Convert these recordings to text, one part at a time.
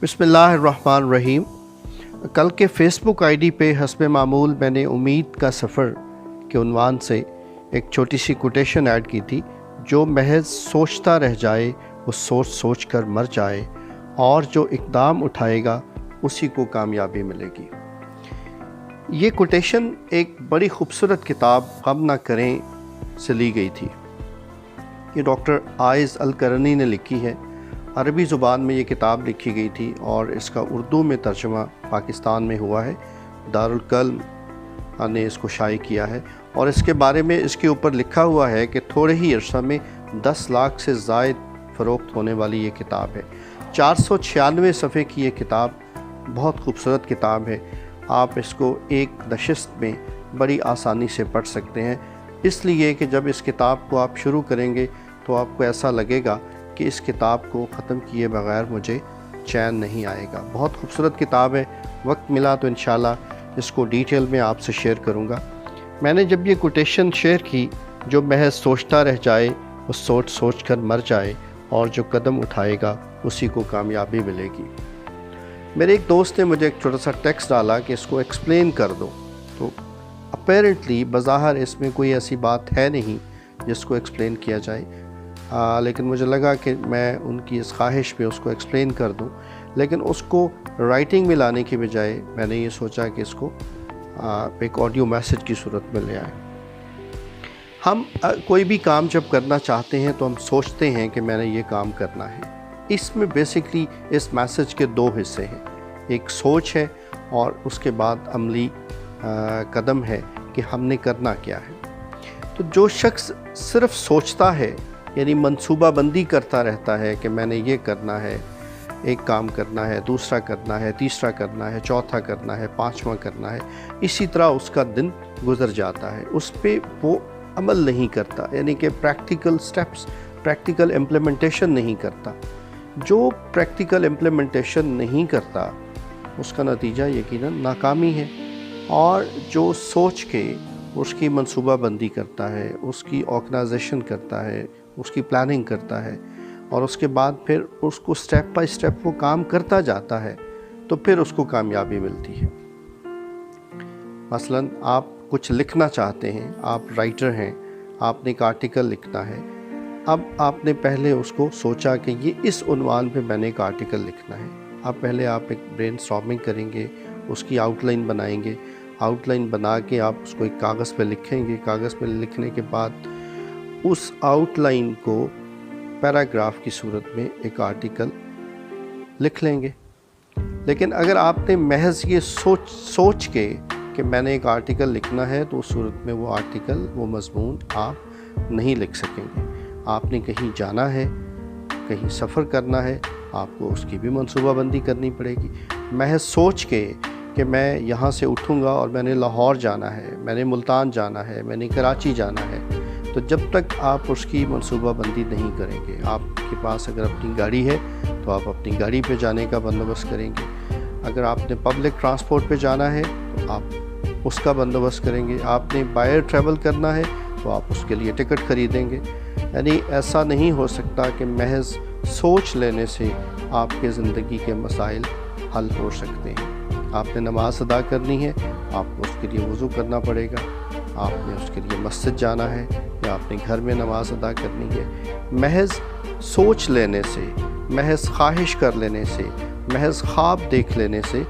बिस्मिल्लाहिर्रहमानिर्रहीम। कल के फ़ेसबुक आईडी पे हस्ब मामूल मैंने उम्मीद का सफ़र के उन्वान से एक छोटी सी कोटेशन ऐड की थी, जो महज सोचता रह जाए वो सोच सोच कर मर जाए, और जो इक़दाम उठाएगा उसी को कामयाबी मिलेगी। ये कोटेशन एक बड़ी खूबसूरत किताब गम ना करें से ली गई थी। ये डॉक्टर आइज़ अल करनी ने लिखी है। अरबी ज़ुबान में ये किताब लिखी गई थी और इसका उर्दू में तर्जुमा पाकिस्तान में हुआ है। दारुल कल्म ने इसको शाये किया है और इसके बारे में इसके ऊपर लिखा हुआ है कि थोड़े ही अरसा में 10 लाख से ज़ायद फ़रोख्त होने वाली ये किताब है। 496 सफ़े की ये किताब बहुत खूबसूरत किताब है। आप इसको एक नशिस्त में बड़ी आसानी से पढ़ सकते हैं, इसलिए कि जब इस किताब को आप शुरू करेंगे तो आपको ऐसा लगेगा कि इस किताब को ख़त्म किए बग़ैर मुझे चैन नहीं आएगा। बहुत खूबसूरत किताब है। वक्त मिला तो इंशाल्लाह इसको डिटेल में आपसे शेयर करूँगा। मैंने जब ये कोटेशन शेयर की, जो महज सोचता रह जाए वो सोच सोच कर मर जाए, और जो कदम उठाएगा उसी को कामयाबी मिलेगी। मेरे एक दोस्त ने मुझे एक छोटा सा टेक्स्ट डाला कि इसको एक्सप्लेन कर दो, तो अपेरेंटली बज़ाहिर इसमें कोई ऐसी बात है नहीं जिसको एक्सप्लेन किया जाए, लेकिन मुझे लगा कि मैं उनकी इस ख्वाहिश पे उसको एक्सप्लेन कर दूं। लेकिन उसको राइटिंग में लाने की बजाय मैंने ये सोचा कि इसको एक ऑडियो मैसेज की सूरत में ले आए। हम कोई भी काम जब करना चाहते हैं तो हम सोचते हैं कि मैंने ये काम करना है। इसमें बेसिकली इस मैसेज के 2 हिस्से हैं, एक सोच है और उसके बाद अमली कदम है कि हमने करना क्या है। तो जो शख्स सिर्फ़ सोचता है, यानी मंसूबा बंदी करता रहता है कि मैंने ये करना है, एक काम करना है, दूसरा करना है, तीसरा करना है, चौथा करना है, 5वां करना है, इसी तरह उसका दिन गुजर जाता है, उस पे वो अमल नहीं करता, यानी कि प्रैक्टिकल स्टेप्स, प्रैक्टिकल इम्प्लीमेंटेशन नहीं करता। जो प्रैक्टिकल इम्प्लीमेंटेशन नहीं करता उसका नतीजा यकीनन नाकामी है। और जो सोच के उसकी मंसूबा बंदी करता है, उसकी ऑर्गेनाइजेशन करता है, उसकी प्लानिंग करता है, और उसके बाद फिर उसको स्टेप बाय स्टेप वो काम करता जाता है, तो फिर उसको कामयाबी मिलती है। मसलन आप कुछ लिखना चाहते हैं, आप राइटर हैं, आपने एक आर्टिकल लिखना है। अब आपने पहले उसको सोचा कि ये इस उन्वान पे मैंने एक आर्टिकल लिखना है। अब पहले आप एक ब्रेनस्टॉर्मिंग करेंगे, उसकी आउटलाइन बनाएंगे, आउटलाइन बना के आप उसको एक कागज़ पे लिखेंगे। कागज़ पे लिखने के बाद उस आउटलाइन को पैराग्राफ की सूरत में एक आर्टिकल लिख लेंगे। लेकिन अगर आपने महज ये सोच के कि मैंने एक आर्टिकल लिखना है, तो उस सूरत में वो आर्टिकल, वो मज़मून आप नहीं लिख सकेंगे। आपने कहीं जाना है, कहीं सफ़र करना है, आपको उसकी भी मनसूबाबंदी करनी पड़ेगी। महज सोच के कि मैं यहाँ से उठूँगा और मैंने लाहौर जाना है, मैंने मुल्तान जाना है, मैंने कराची जाना है, तो जब तक आप उसकी मनसूबाबंदी नहीं करेंगे, आपके पास अगर अपनी गाड़ी है तो आप अपनी गाड़ी पे जाने का बंदोबस्त करेंगे। अगर आपने पब्लिक ट्रांसपोर्ट पे जाना है तो आप उसका बंदोबस्त करेंगे। आपने बाय एयर ट्रैवल करना है तो आप उसके लिए टिकट ख़रीदेंगे। यानी ऐसा नहीं हो सकता कि महज सोच लेने से आपके ज़िंदगी के मसाइल हल हो सकते हैं। आपने नमाज़ अदा करनी है, आपको उसके लिए वज़ू करना पड़ेगा। आपने उसके लिए मस्जिद जाना है या आपने घर में नमाज़ अदा करनी है। महज सोच लेने से, महज ख्वाहिश कर लेने से, महज ख्वाब देख लेने से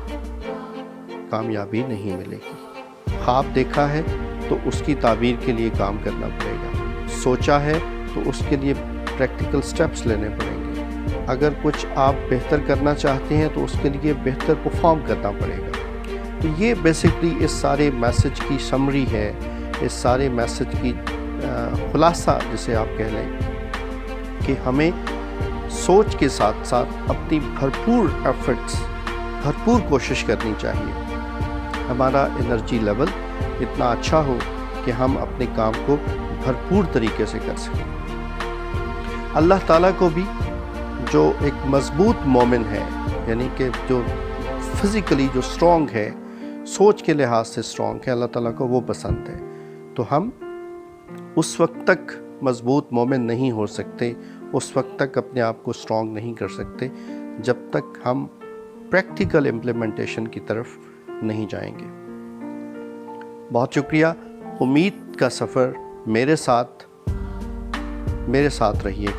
कामयाबी नहीं मिलेगी। ख्वाब देखा है तो उसकी ताबीर के लिए काम करना पड़ेगा। सोचा है तो उसके लिए प्रैक्टिकल स्टेप्स लेने पड़ेंगे। अगर कुछ आप बेहतर करना चाहते हैं तो उसके लिए बेहतर परफॉर्म करना पड़ेगा। तो ये बेसिकली इस सारे मैसेज की समरी है, इस सारे मैसेज की खुलासा जिसे आप कह लें, कि हमें सोच के साथ साथ अपनी भरपूर एफर्ट्स, भरपूर कोशिश करनी चाहिए। हमारा एनर्जी लेवल इतना अच्छा हो कि हम अपने काम को भरपूर तरीके से कर सकें। अल्लाह ताला को भी जो एक मज़बूत मोमिन है, यानी कि जो फिज़िकली जो स्ट्रॉन्ग है, सोच के लिहाज से स्ट्रॉन्ग है, अल्लाह ताला को वो पसंद है। तो हम उस वक्त तक मज़बूत मोमिन नहीं हो सकते, उस वक्त तक अपने आप को स्ट्रॉन्ग नहीं कर सकते जब तक हम پریکٹیکل امپلیمنٹیشن کی طرف نہیں جائیں گے۔ بہت شکریہ۔ امید کا سفر میرے ساتھ رہیے۔